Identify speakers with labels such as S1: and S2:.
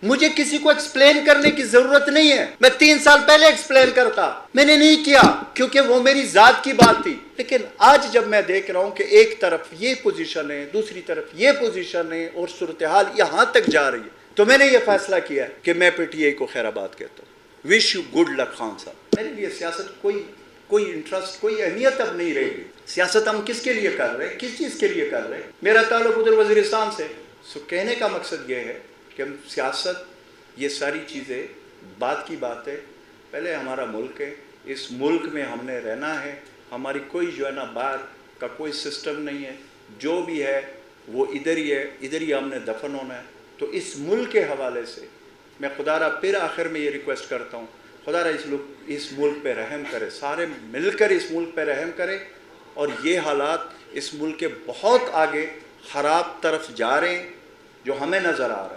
S1: मुझे किसी को एक्सप्लेन करने की जरूरत नहीं है। मैं 3 साल पहले एक्सप्लेन करता, मैंने नहीं किया क्योंकि वो मेरी जात की बात थी। लेकिन आज जब मैं देख रहा हूं कि एक तरफ ये पोजीशन है, दूसरी तरफ ये पोजीशन है और सूरत हाल यहां तक जा रही है, तो मैंने ये फैसला किया कि मैं पीटीआई को खैराबाद कहता हूं। Wish you good luck Khan साहब। मेरे लिए सियासत कोई इंटरेस्ट, कोई अहमियत अब नहीं रहेगी। सियासत हम किसके लिए कर रहे हैं, किस चीज़ के लिए कर रहे हैं? मेरा ताल्लुक उधर वज़ीरिस्तान से। सो कहने का मकसद ये है कि हम सियासत, ये सारी चीज़ें बात की बात है। पहले हमारा मुल्क है, इस मुल्क में हमने रहना है। हमारी कोई जो है ना बाहर का कोई सिस्टम नहीं है, जो भी है वो इधर ही है, इधर ही हमने दफन होना है। तो इस मुल्क के हवाले से मैं खुदारा फिर आखिर में ये रिक्वेस्ट करता हूँ, खुदारा इस मुल्क पे रहम करे, सारे मिलकर इस मुल्क पे रहम करें। और ये हालात इस मुल्क के बहुत आगे ख़राब तरफ जा रहे हैं जो हमें नज़र आ रहा है।